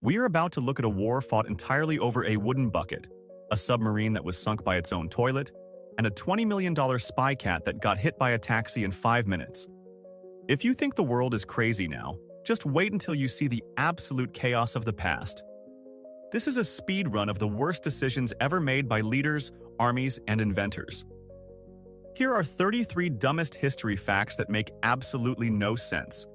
We are about to look at a war fought entirely over a wooden bucket, a submarine that was sunk by its own toilet, and a $20 million spy cat that got hit by a taxi in 5 minutes. If you think the world is crazy now, just wait until you see the absolute chaos of the past. This is a speed run of the worst decisions ever made by leaders, armies, and inventors. Here are 33 dumbest history facts that make absolutely no sense.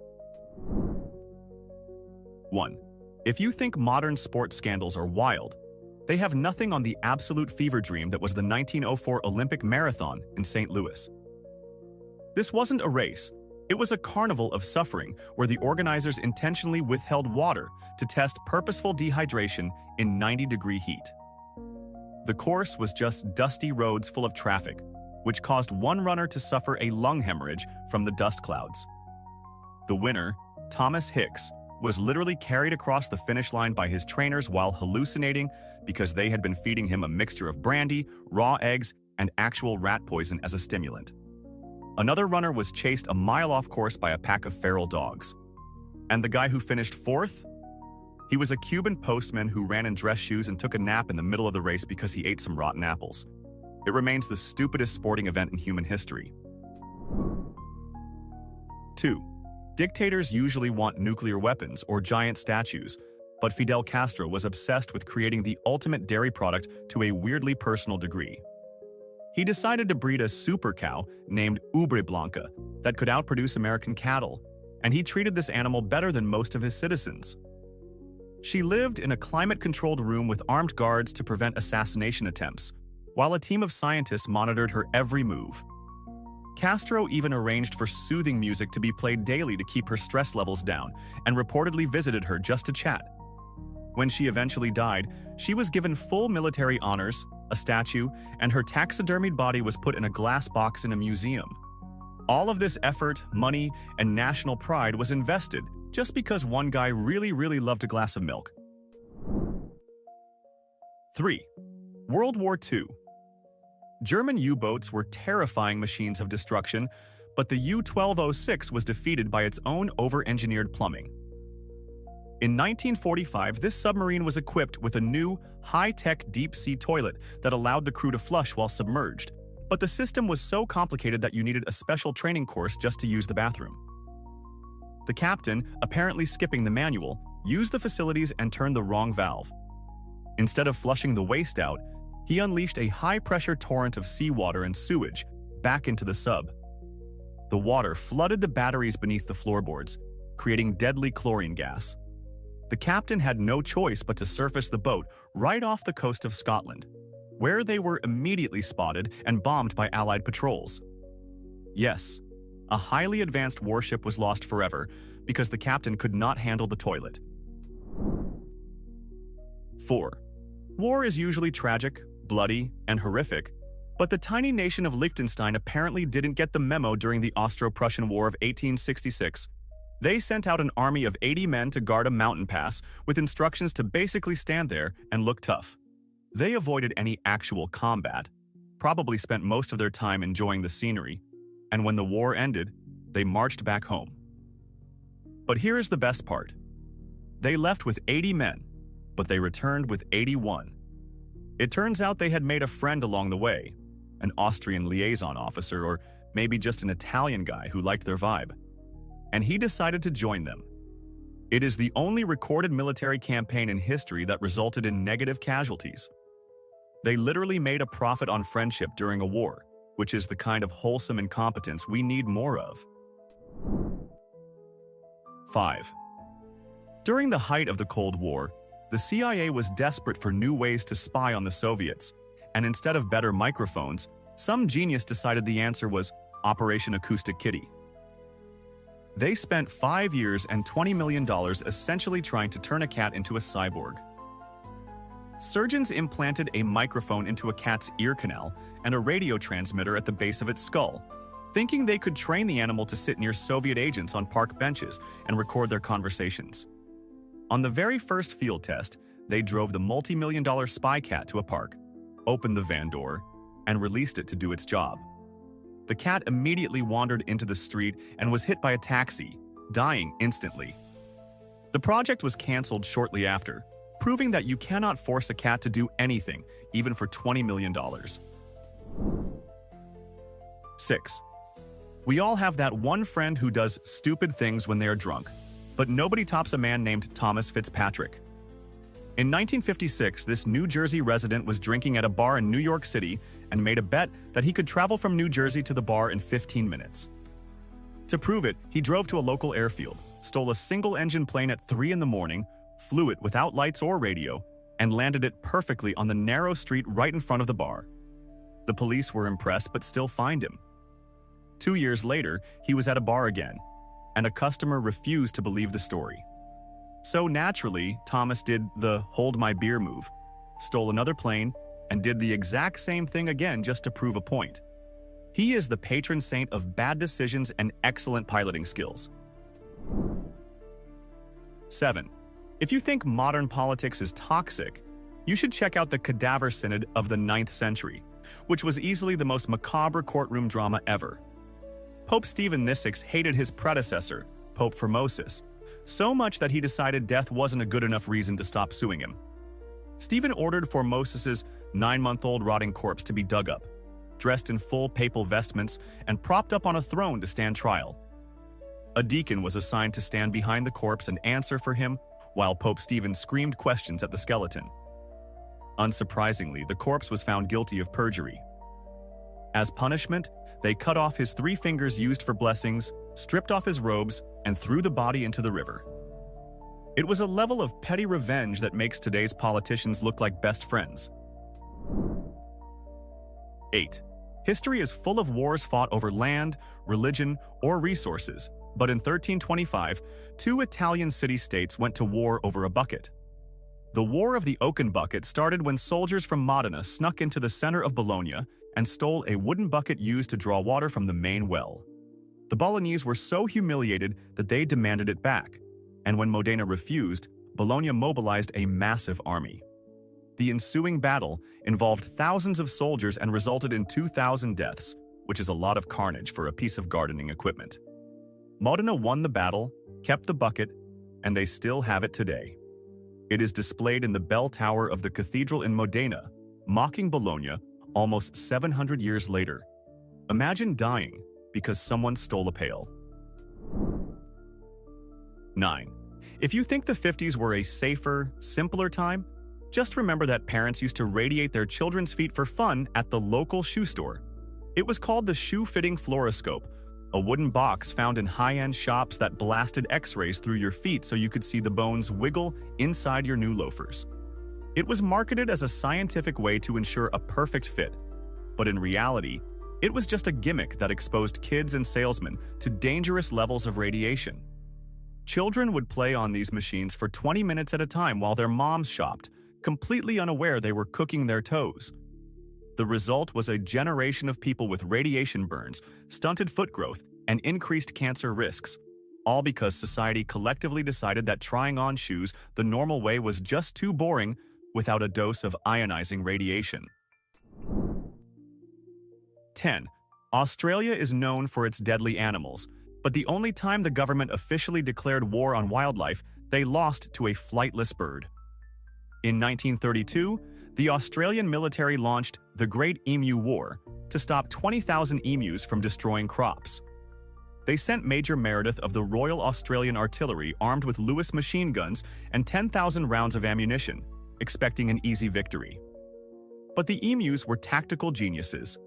1. If you think modern sports scandals are wild, they have nothing on the absolute fever dream that was the 1904 Olympic Marathon in St. Louis. This wasn't a race. It was a carnival of suffering where the organizers intentionally withheld water to test purposeful dehydration in 90-degree heat. The course was just dusty roads full of traffic, which caused one runner to suffer a lung hemorrhage from the dust clouds. The winner, Thomas Hicks, was literally carried across the finish line by his trainers while hallucinating because they had been feeding him a mixture of brandy, raw eggs, and actual rat poison as a stimulant. Another runner was chased a mile off course by a pack of feral dogs. And the guy who finished fourth? He was a Cuban postman who ran in dress shoes and took a nap in the middle of the race because he ate some rotten apples. It remains the stupidest sporting event in human history. 2. Dictators usually want nuclear weapons or giant statues, but Fidel Castro was obsessed with creating the ultimate dairy product to a weirdly personal degree. He decided to breed a super cow named Ubre Blanca that could outproduce American cattle, and he treated this animal better than most of his citizens. She lived in a climate-controlled room with armed guards to prevent assassination attempts, while a team of scientists monitored her every move. Castro even arranged for soothing music to be played daily to keep her stress levels down, and reportedly visited her just to chat. When she eventually died, she was given full military honors, a statue, and her taxidermied body was put in a glass box in a museum. All of this effort, money, and national pride was invested just because one guy really loved a glass of milk. 3. World War II. German U-boats were terrifying machines of destruction, but the U-1206 was defeated by its own over-engineered plumbing. In 1945, this submarine was equipped with a new, high-tech deep-sea toilet that allowed the crew to flush while submerged, but the system was so complicated that you needed a special training course just to use the bathroom. The captain, apparently skipping the manual, used the facilities and turned the wrong valve. Instead of flushing the waste out, he unleashed a high-pressure torrent of seawater and sewage back into the sub. The water flooded the batteries beneath the floorboards, creating deadly chlorine gas. The captain had no choice but to surface the boat right off the coast of Scotland, where they were immediately spotted and bombed by Allied patrols. Yes, a highly advanced warship was lost forever because the captain could not handle the toilet. 4. War is usually tragic, bloody, and horrific, but the tiny nation of Liechtenstein apparently didn't get the memo during the Austro-Prussian War of 1866. They sent out an army of 80 men to guard a mountain pass with instructions to basically stand there and look tough. They avoided any actual combat, probably spent most of their time enjoying the scenery, and when the war ended, they marched back home. But here is the best part. They left with 80 men, but they returned with 81. It turns out they had made a friend along the way, an Austrian liaison officer or maybe just an Italian guy who liked their vibe. And he decided to join them. It is the only recorded military campaign in history that resulted in negative casualties. They literally made a profit on friendship during a war, which is the kind of wholesome incompetence we need more of. 5. During the height of the Cold War, the CIA was desperate for new ways to spy on the Soviets, and instead of better microphones, some genius decided the answer was Operation Acoustic Kitty. They spent 5 years and $20 million essentially trying to turn a cat into a cyborg. Surgeons implanted a microphone into a cat's ear canal and a radio transmitter at the base of its skull, thinking they could train the animal to sit near Soviet agents on park benches and record their conversations. On the very first field test, they drove the multi-million-dollar spy cat to a park, opened the van door, and released it to do its job. The cat immediately wandered into the street and was hit by a taxi, dying instantly. The project was canceled shortly after, proving that you cannot force a cat to do anything, even for $20 million. 6. We all have that one friend who does stupid things when they are drunk, but nobody tops a man named Thomas Fitzpatrick. In 1956, this New Jersey resident was drinking at a bar in New York City and made a bet that he could travel from New Jersey to the bar in 15 minutes. To prove it, he drove to a local airfield, stole a single-engine plane at 3 in the morning, flew it without lights or radio, and landed it perfectly on the narrow street right in front of the bar. The police were impressed but still fined him. 2 years later, he was at a bar again, and a customer refused to believe the story. So naturally, Thomas did the hold my beer move, stole another plane, and did the exact same thing again just to prove a point. He is the patron saint of bad decisions and excellent piloting skills. 7. If you think modern politics is toxic, you should check out the Cadaver Synod of the 9th century, which was easily the most macabre courtroom drama ever. Pope Stephen VI hated his predecessor, Pope Formosus, so much that he decided death wasn't a good enough reason to stop suing him. Stephen ordered Formosus's 9-month-old rotting corpse to be dug up, dressed in full papal vestments, and propped up on a throne to stand trial. A deacon was assigned to stand behind the corpse and answer for him, while Pope Stephen screamed questions at the skeleton. Unsurprisingly, the corpse was found guilty of perjury. As punishment, they cut off his 3 fingers used for blessings, stripped off his robes, and threw the body into the river. It was a level of petty revenge that makes today's politicians look like best friends. 8. History is full of wars fought over land, religion, or resources, but in 1325, 2 Italian city-states went to war over a bucket. The War of the Oaken Bucket started when soldiers from Modena snuck into the center of Bologna and stole a wooden bucket used to draw water from the main well. The Bolognese were so humiliated that they demanded it back, and when Modena refused, Bologna mobilized a massive army. The ensuing battle involved thousands of soldiers and resulted in 2,000 deaths, which is a lot of carnage for a piece of gardening equipment. Modena won the battle, kept the bucket, and they still have it today. It is displayed in the bell tower of the cathedral in Modena, mocking Bologna almost 700 years later. Imagine dying because someone stole a pail. 9. If you think the 50s were a safer, simpler time, just remember that parents used to radiate their children's feet for fun at the local shoe store. It was called the shoe-fitting fluoroscope, a wooden box found in high-end shops that blasted X-rays through your feet so you could see the bones wiggle inside your new loafers. It was marketed as a scientific way to ensure a perfect fit, but in reality, it was just a gimmick that exposed kids and salesmen to dangerous levels of radiation. Children would play on these machines for 20 minutes at a time while their moms shopped, completely unaware they were cooking their toes. The result was a generation of people with radiation burns, stunted foot growth, and increased cancer risks, all because society collectively decided that trying on shoes the normal way was just too boring without a dose of ionizing radiation. 10. Australia is known for its deadly animals, but the only time the government officially declared war on wildlife, they lost to a flightless bird. In 1932, the Australian military launched the Great Emu War to stop 20,000 emus from destroying crops. They sent Major Meredith of the Royal Australian Artillery armed with Lewis machine guns and 10,000 rounds of ammunition, expecting an easy victory. But the emus were tactical geniuses.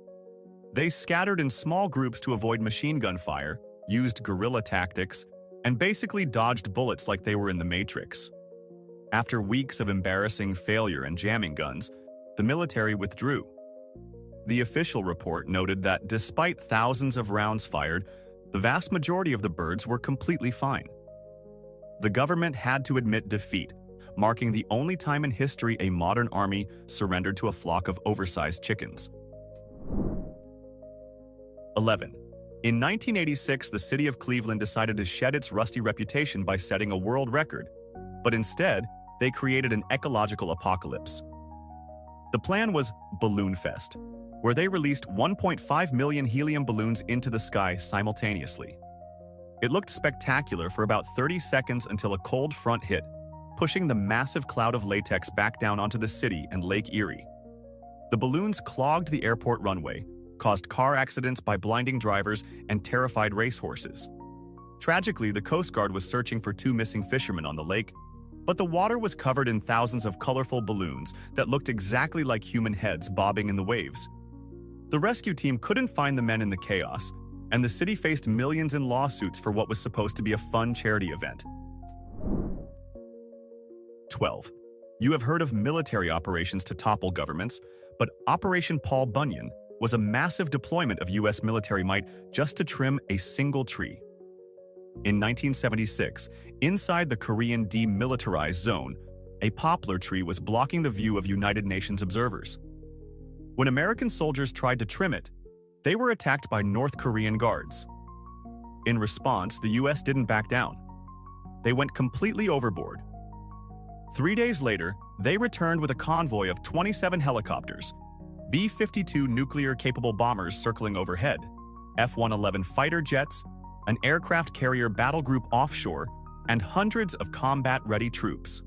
They scattered in small groups to avoid machine gun fire, used guerrilla tactics, and basically dodged bullets like they were in the Matrix. After weeks of embarrassing failure and jamming guns, the military withdrew. The official report noted that despite thousands of rounds fired, the vast majority of the birds were completely fine. The government had to admit defeat, marking the only time in history a modern army surrendered to a flock of oversized chickens. 11. In 1986, the city of Cleveland decided to shed its rusty reputation by setting a world record, but instead, they created an ecological apocalypse. The plan was Balloon Fest, where they released 1.5 million helium balloons into the sky simultaneously. It looked spectacular for about 30 seconds until a cold front hit, pushing the massive cloud of latex back down onto the city and Lake Erie. The balloons clogged the airport runway, caused car accidents by blinding drivers, and terrified racehorses. Tragically, the Coast Guard was searching for 2 missing fishermen on the lake, but the water was covered in thousands of colorful balloons that looked exactly like human heads bobbing in the waves. The rescue team couldn't find the men in the chaos, and the city faced millions in lawsuits for what was supposed to be a fun charity event. 12. You have heard of military operations to topple governments, but Operation Paul Bunyan was a massive deployment of U.S. military might just to trim a single tree. In 1976, inside the Korean demilitarized zone, a poplar tree was blocking the view of United Nations observers. When American soldiers tried to trim it, they were attacked by North Korean guards. In response, the U.S. didn't back down. They went completely overboard. 3 days later, they returned with a convoy of 27 helicopters, B-52 nuclear-capable bombers circling overhead, F-111 fighter jets, an aircraft carrier battle group offshore, and hundreds of combat-ready troops.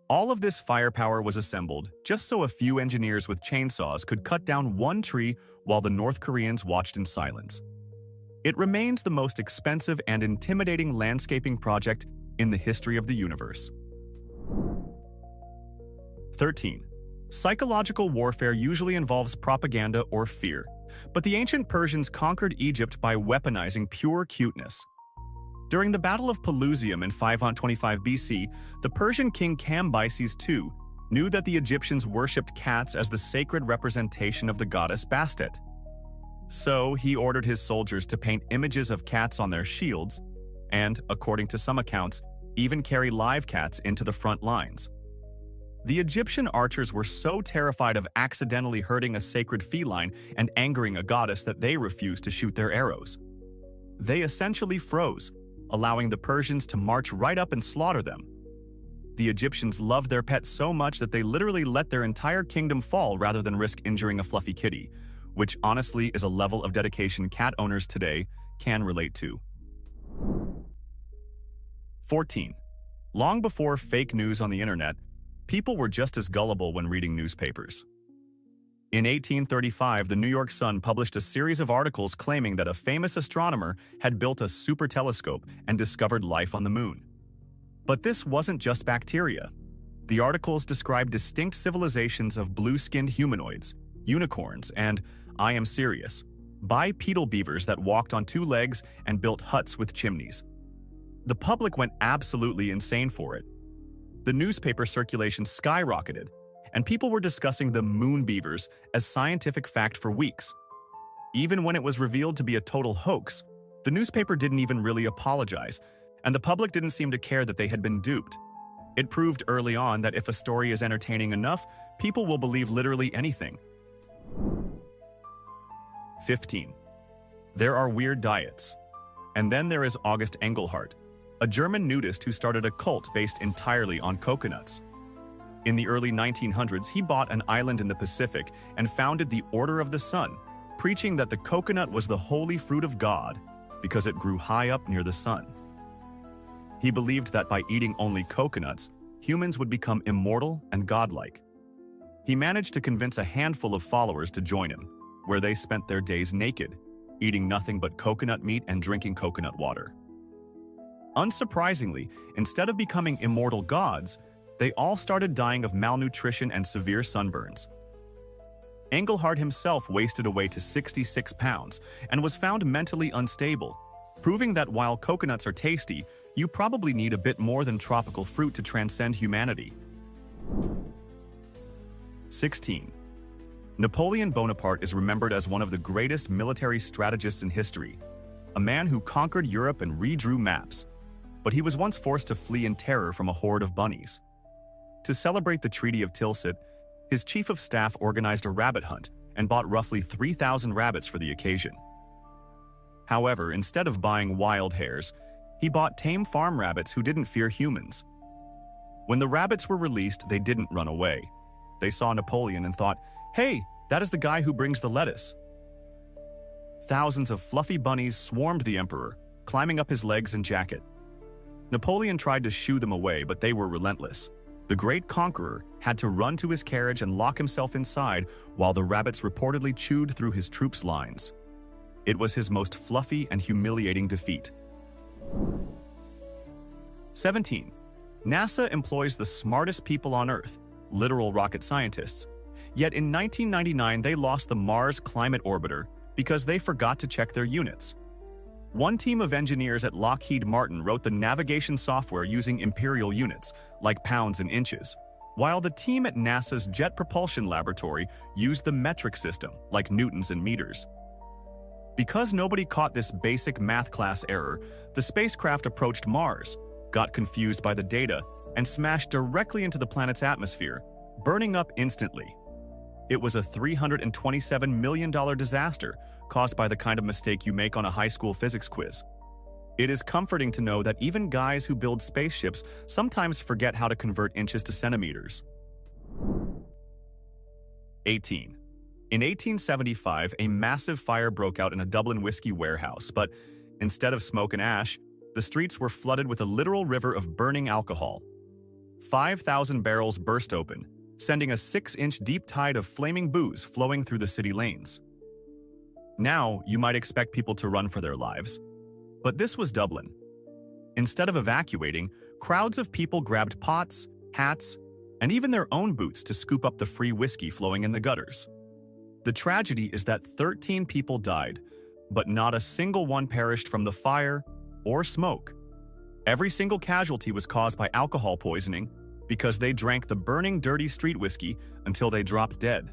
All of this firepower was assembled just so a few engineers with chainsaws could cut down one tree while the North Koreans watched in silence. It remains the most expensive and intimidating landscaping project in the history of the universe. 13. Psychological warfare usually involves propaganda or fear, but the ancient Persians conquered Egypt by weaponizing pure cuteness. During the Battle of Pelusium in 525 BC, the Persian king Cambyses II knew that the Egyptians worshipped cats as the sacred representation of the goddess Bastet. So he ordered his soldiers to paint images of cats on their shields and, according to some accounts, even carry live cats into the front lines. The Egyptian archers were so terrified of accidentally hurting a sacred feline and angering a goddess that they refused to shoot their arrows. They essentially froze, allowing the Persians to march right up and slaughter them. The Egyptians loved their pets so much that they literally let their entire kingdom fall rather than risk injuring a fluffy kitty, which honestly is a level of dedication cat owners today can relate to. 14. Long before fake news on the internet, people were just as gullible when reading newspapers. In 1835, the New York Sun published a series of articles claiming that a famous astronomer had built a super telescope and discovered life on the moon. But this wasn't just bacteria. The articles described distinct civilizations of blue-skinned humanoids, unicorns, and, I am serious, bipedal beavers that walked on 2 legs and built huts with chimneys. The public went absolutely insane for it. The newspaper circulation skyrocketed, and people were discussing the moon beavers as scientific fact for weeks. Even when it was revealed to be a total hoax, the newspaper didn't even really apologize, and the public didn't seem to care that they had been duped. It proved early on that if a story is entertaining enough, people will believe literally anything. 15. There are weird diets. And then there is August Engelhardt, a German nudist who started a cult based entirely on coconuts. In the early 1900s, he bought an island in the Pacific and founded the Order of the Sun, preaching that the coconut was the holy fruit of God because it grew high up near the sun. He believed that by eating only coconuts, humans would become immortal and godlike. He managed to convince a handful of followers to join him, where they spent their days naked, eating nothing but coconut meat and drinking coconut water. Unsurprisingly, instead of becoming immortal gods, they all started dying of malnutrition and severe sunburns. Engelhardt himself wasted away to 66 pounds and was found mentally unstable, proving that while coconuts are tasty, you probably need a bit more than tropical fruit to transcend humanity. 16. Napoleon Bonaparte is remembered as one of the greatest military strategists in history, a man who conquered Europe and redrew maps. But he was once forced to flee in terror from a horde of bunnies. To celebrate the Treaty of Tilsit, his chief of staff organized a rabbit hunt and bought roughly 3,000 rabbits for the occasion. However, instead of buying wild hares, he bought tame farm rabbits who didn't fear humans. When the rabbits were released, they didn't run away. They saw Napoleon and thought, "Hey, that is the guy who brings the lettuce." Thousands of fluffy bunnies swarmed the emperor, climbing up his legs and jacket. Napoleon tried to shoo them away, but they were relentless. The great conqueror had to run to his carriage and lock himself inside while the rabbits reportedly chewed through his troops' lines. It was his most fluffy and humiliating defeat. 17. NASA employs the smartest people on Earth, literal rocket scientists. Yet in 1999, they lost the Mars Climate Orbiter because they forgot to check their units. One team of engineers at Lockheed Martin wrote the navigation software using imperial units, like pounds and inches, while the team at NASA's Jet Propulsion Laboratory used the metric system, like newtons and meters. Because nobody caught this basic math class error, the spacecraft approached Mars, got confused by the data, and smashed directly into the planet's atmosphere, burning up instantly. It was a $327 million disaster caused by the kind of mistake you make on a high school physics quiz. It is comforting to know that even guys who build spaceships sometimes forget how to convert inches to centimeters. 18. In 1875, a massive fire broke out in a Dublin whiskey warehouse, but instead of smoke and ash, the streets were flooded with a literal river of burning alcohol. 5,000 barrels burst open, sending a 6-inch deep tide of flaming booze flowing through the city lanes. Now, you might expect people to run for their lives. But this was Dublin. Instead of evacuating, crowds of people grabbed pots, hats, and even their own boots to scoop up the free whiskey flowing in the gutters. The tragedy is that 13 people died, but not a single one perished from the fire or smoke. Every single casualty was caused by alcohol poisoning because they drank the burning, dirty street whiskey until they dropped dead.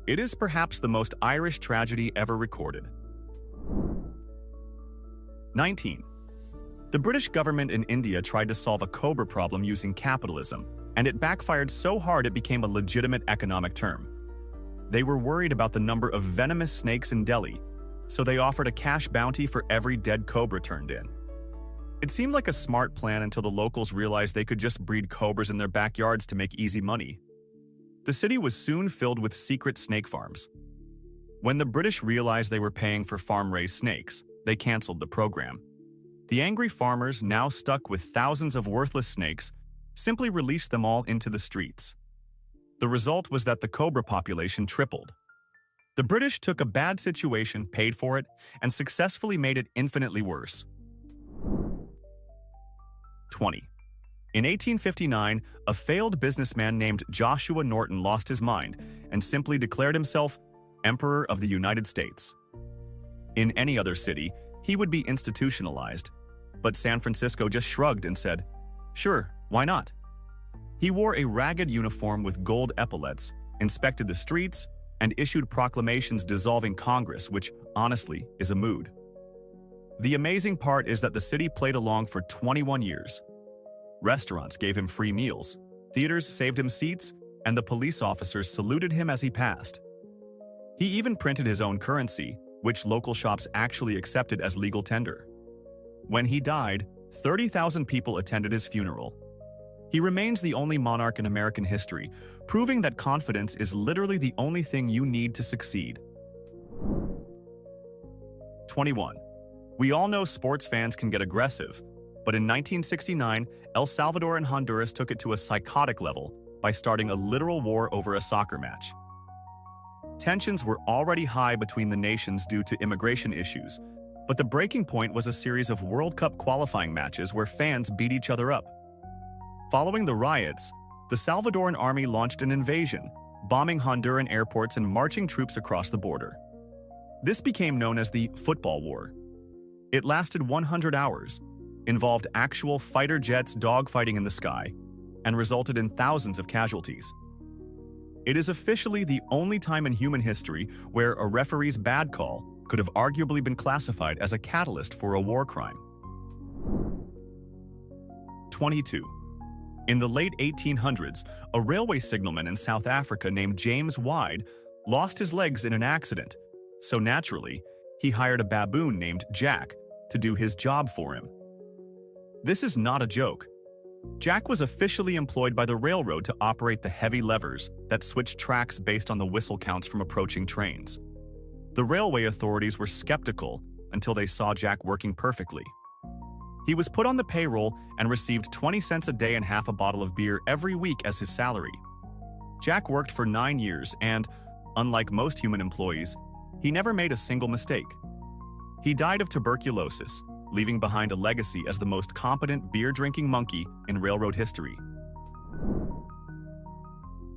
It is perhaps the most Irish tragedy ever recorded. 19. The British government in India tried to solve a cobra problem using capitalism, and it backfired so hard it became a legitimate economic term. They were worried about the number of venomous snakes in Delhi, so they offered a cash bounty for every dead cobra turned in. It seemed like a smart plan until the locals realized they could just breed cobras in their backyards to make easy money. The city was soon filled with secret snake farms. When the British realized they were paying for farm-raised snakes, they canceled the program. The angry farmers, now stuck with thousands of worthless snakes, simply released them all into the streets. The result was that the cobra population tripled. The British took a bad situation, paid for it, and successfully made it infinitely worse. 20. In 1859, a failed businessman named Joshua Norton lost his mind and simply declared himself Emperor of the United States. In any other city, he would be institutionalized, but San Francisco just shrugged and said, "Sure, why not?" He wore a ragged uniform with gold epaulets, inspected the streets, and issued proclamations dissolving Congress, which, honestly, is a mood. The amazing part is that the city played along for 21 years. Restaurants gave him free meals, theaters saved him seats, and the police officers saluted him as he passed. He even printed his own currency, which local shops actually accepted as legal tender. When he died, 30,000 people attended his funeral. He remains the only monarch in American history, proving that confidence is literally the only thing you need to succeed. 21. We all know sports fans can get aggressive, but in 1969, El Salvador and Honduras took it to a psychotic level by starting a literal war over a soccer match. Tensions were already high between the nations due to immigration issues, but the breaking point was a series of World Cup qualifying matches where fans beat each other up. Following the riots, the Salvadoran army launched an invasion, bombing Honduran airports and marching troops across the border. This became known as the Football War. It lasted 100 hours, involved actual fighter jets dogfighting in the sky, and resulted in thousands of casualties. It is officially the only time in human history where a referee's bad call could have arguably been classified as a catalyst for a war crime. 22. In the late 1800s, a railway signalman in South Africa named James Wide lost his legs in an accident, so naturally, he hired a baboon named Jack to do his job for him. This is not a joke. Jack was officially employed by the railroad to operate the heavy levers that switched tracks based on the whistle counts from approaching trains. The railway authorities were skeptical until they saw Jack working perfectly. He was put on the payroll and received 20 cents a day and half a bottle of beer every week as his salary. Jack worked for 9 years and, unlike most human employees, he never made a single mistake. He died of tuberculosis, leaving behind a legacy as the most competent beer-drinking monkey in railroad history.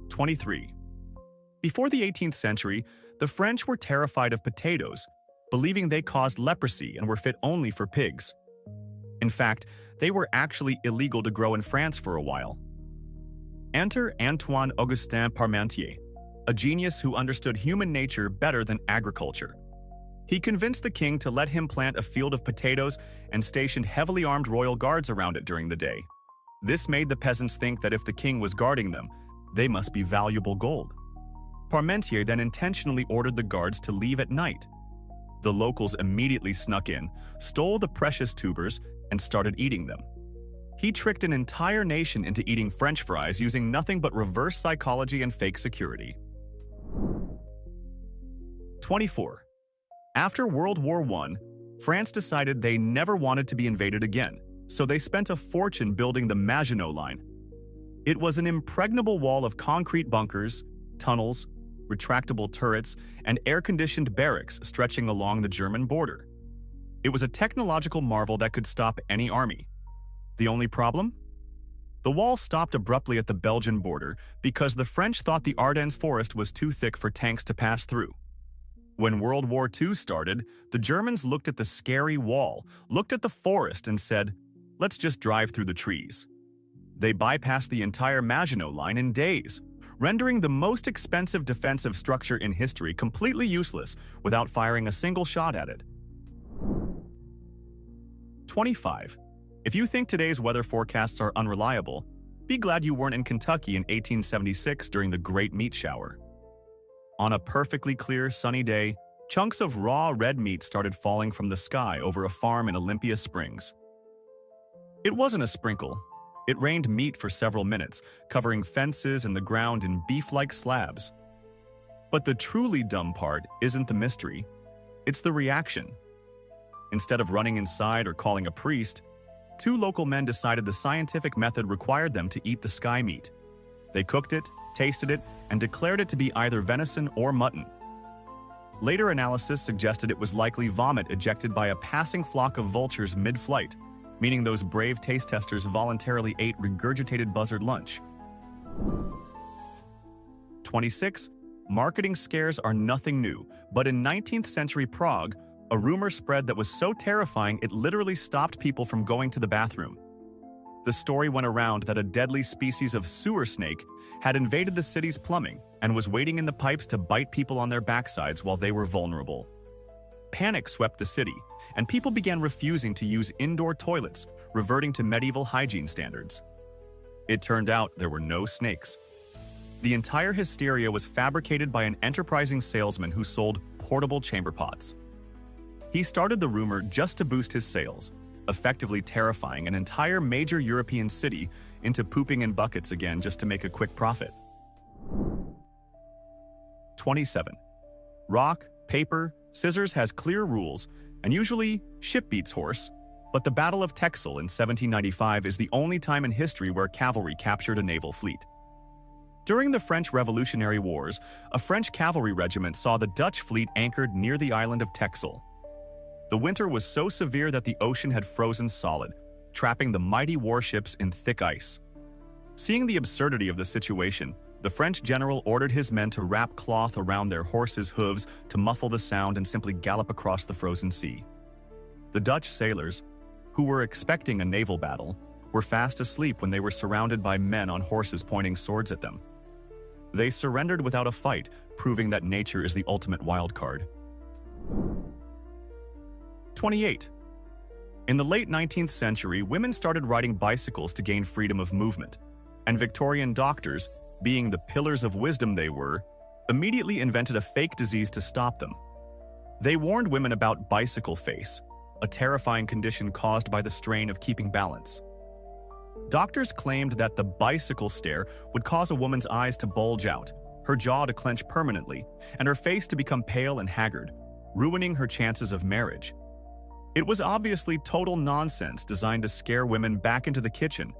23. Before the 18th century, the French were terrified of potatoes, believing they caused leprosy and were fit only for pigs. In fact, they were actually illegal to grow in France for a while. Enter Antoine-Augustin Parmentier, a genius who understood human nature better than agriculture. He convinced the king to let him plant a field of potatoes and stationed heavily armed royal guards around it during the day. This made the peasants think that if the king was guarding them, they must be valuable gold. Parmentier then intentionally ordered the guards to leave at night. The locals immediately snuck in, stole the precious tubers, and started eating them. He tricked an entire nation into eating French fries using nothing but reverse psychology and fake security. 24. After World War I, France decided they never wanted to be invaded again, so they spent a fortune building the Maginot Line. It was an impregnable wall of concrete bunkers, tunnels, retractable turrets, and air-conditioned barracks stretching along the German border. It was a technological marvel that could stop any army. The only problem? The wall stopped abruptly at the Belgian border because the French thought the Ardennes forest was too thick for tanks to pass through. When World War II started, the Germans looked at the scary wall, looked at the forest, and said, "Let's just drive through the trees." They bypassed the entire Maginot Line in days, rendering the most expensive defensive structure in history completely useless without firing a single shot at it. 25. If you think today's weather forecasts are unreliable, be glad you weren't in Kentucky in 1876 during the Great Meat Shower. On a perfectly clear, sunny day, chunks of raw red meat started falling from the sky over a farm in Olympia Springs. It wasn't a sprinkle. It rained meat for several minutes, covering fences and the ground in beef-like slabs. But the truly dumb part isn't the mystery, it's the reaction. Instead of running inside or calling a priest, 2 local men decided the scientific method required them to eat the sky meat. They cooked it, tasted it, and declared it to be either venison or mutton. Later analysis suggested it was likely vomit ejected by a passing flock of vultures mid-flight, meaning those brave taste testers voluntarily ate regurgitated buzzard lunch. 26. Marketing scares are nothing new, but in 19th century Prague, a rumor spread that was so terrifying it literally stopped people from going to the bathroom. The story went around that a deadly species of sewer snake had invaded the city's plumbing and was waiting in the pipes to bite people on their backsides while they were vulnerable. Panic swept the city, and people began refusing to use indoor toilets, reverting to medieval hygiene standards. It turned out there were no snakes. The entire hysteria was fabricated by an enterprising salesman who sold portable chamber pots. He started the rumor just to boost his sales, effectively terrifying an entire major European city into pooping in buckets again just to make a quick profit. 27. Rock, paper, scissors has clear rules, and usually ship beats horse, but the Battle of Texel in 1795 is the only time in history where cavalry captured a naval fleet. During the French Revolutionary Wars, a French cavalry regiment saw the Dutch fleet anchored near the island of Texel. The winter was so severe that the ocean had frozen solid, trapping the mighty warships in thick ice. Seeing the absurdity of the situation, the French general ordered his men to wrap cloth around their horses' hooves to muffle the sound and simply gallop across the frozen sea. The Dutch sailors, who were expecting a naval battle, were fast asleep when they were surrounded by men on horses pointing swords at them. They surrendered without a fight, proving that nature is the ultimate wild card. 28. In the late 19th century, women started riding bicycles to gain freedom of movement, and Victorian doctors, being the pillars of wisdom they were, immediately invented a fake disease to stop them. They warned women about bicycle face, a terrifying condition caused by the strain of keeping balance. Doctors claimed that the bicycle stare would cause a woman's eyes to bulge out, her jaw to clench permanently, and her face to become pale and haggard, ruining her chances of marriage. It was obviously total nonsense designed to scare women back into the kitchen.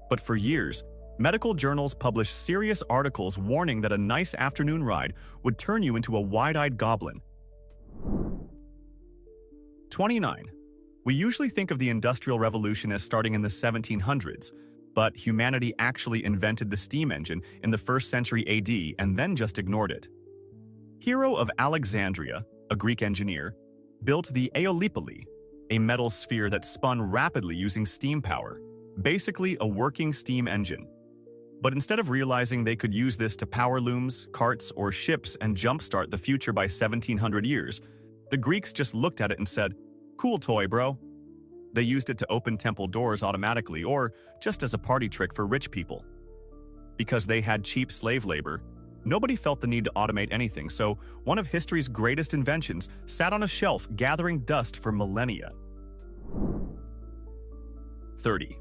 But for years, medical journals published serious articles warning that a nice afternoon ride would turn you into a wide-eyed goblin. 29. We usually think of the Industrial Revolution as starting in the 1700s, but humanity actually invented the steam engine in the 1st century AD and then just ignored it. Hero of Alexandria, a Greek engineer, built the Aeolipoli, a metal sphere that spun rapidly using steam power, basically a working steam engine. But instead of realizing they could use this to power looms, carts, or ships and jumpstart the future by 1700 years, the Greeks just looked at it and said, "Cool toy, bro." They used it to open temple doors automatically or just as a party trick for rich people. Because they had cheap slave labor, nobody felt the need to automate anything, so one of history's greatest inventions sat on a shelf gathering dust for millennia. 30.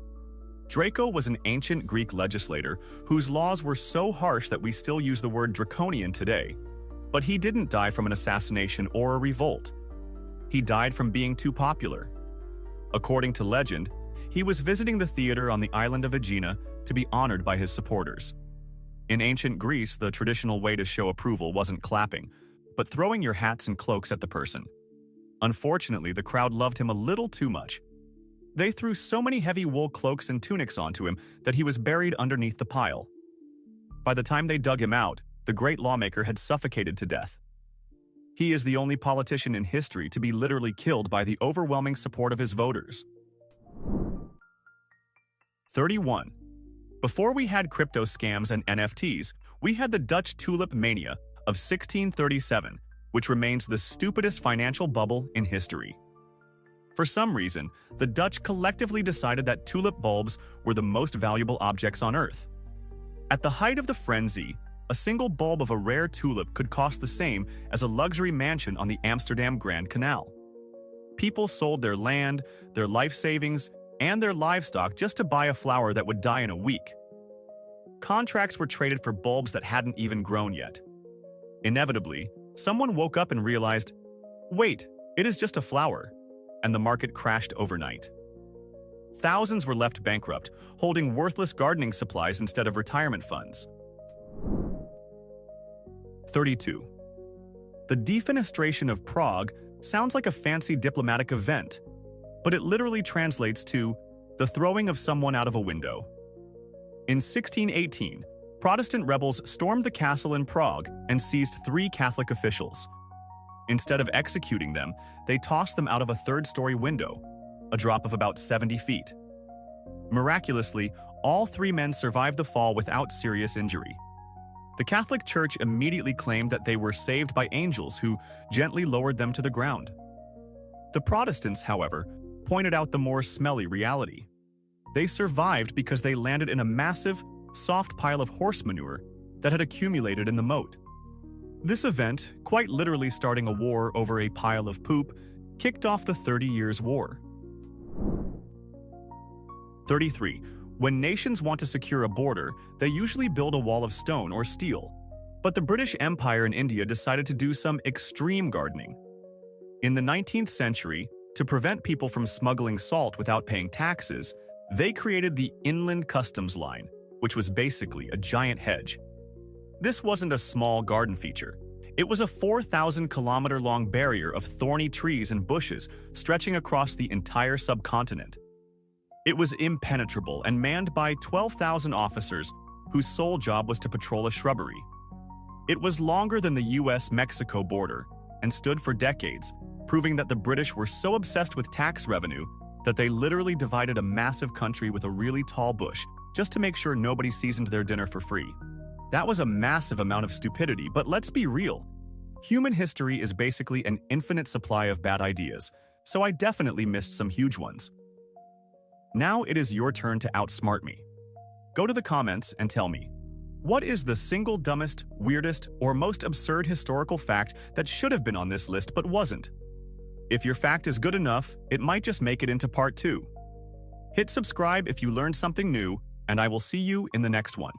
Draco was an ancient Greek legislator whose laws were so harsh that we still use the word draconian today. But he didn't die from an assassination or a revolt. He died from being too popular. According to legend, he was visiting the theater on the island of Aegina to be honored by his supporters. In ancient Greece, the traditional way to show approval wasn't clapping, but throwing your hats and cloaks at the person. Unfortunately, the crowd loved him a little too much. They threw so many heavy wool cloaks and tunics onto him that he was buried underneath the pile. By the time they dug him out, the great lawmaker had suffocated to death. He is the only politician in history to be literally killed by the overwhelming support of his voters. 31. Before we had crypto scams and NFTs, we had the Dutch tulip mania of 1637, which remains the stupidest financial bubble in history. For some reason, the Dutch collectively decided that tulip bulbs were the most valuable objects on Earth. At the height of the frenzy, a single bulb of a rare tulip could cost the same as a luxury mansion on the Amsterdam Grand Canal. People sold their land, their life savings, and their livestock just to buy a flower that would die in a week. Contracts were traded for bulbs that hadn't even grown yet. Inevitably, someone woke up and realized, wait, it is just a flower, and the market crashed overnight. Thousands were left bankrupt, holding worthless gardening supplies instead of retirement funds. 32. The defenestration of Prague sounds like a fancy diplomatic event, but it literally translates to the throwing of someone out of a window. In 1618, Protestant rebels stormed the castle in Prague and seized 3 Catholic officials. Instead of executing them, they tossed them out of a 3rd-story window, a drop of about 70 feet. Miraculously, all 3 men survived the fall without serious injury. The Catholic Church immediately claimed that they were saved by angels who gently lowered them to the ground. The Protestants, however, pointed out the more smelly reality. They survived because they landed in a massive, soft pile of horse manure that had accumulated in the moat. This event, quite literally starting a war over a pile of poop, kicked off the 30 Years' War. 33. When nations want to secure a border, they usually build a wall of stone or steel. But the British Empire and India decided to do some extreme gardening. In the 19th century, to prevent people from smuggling salt without paying taxes, they created the Inland Customs Line, which was basically a giant hedge. This wasn't a small garden feature. It was a 4,000-kilometer-long barrier of thorny trees and bushes stretching across the entire subcontinent. It was impenetrable and manned by 12,000 officers whose sole job was to patrol a shrubbery. It was longer than the US-Mexico border and stood for decades, proving that the British were so obsessed with tax revenue that they literally divided a massive country with a really tall bush just to make sure nobody seasoned their dinner for free. That was a massive amount of stupidity, but let's be real. Human history is basically an infinite supply of bad ideas, so I definitely missed some huge ones. Now it is your turn to outsmart me. Go to the comments and tell me, what is the single dumbest, weirdest, or most absurd historical fact that should have been on this list but wasn't? If your fact is good enough, it might just make it into part 2. Hit subscribe if you learned something new, and I will see you in the next one.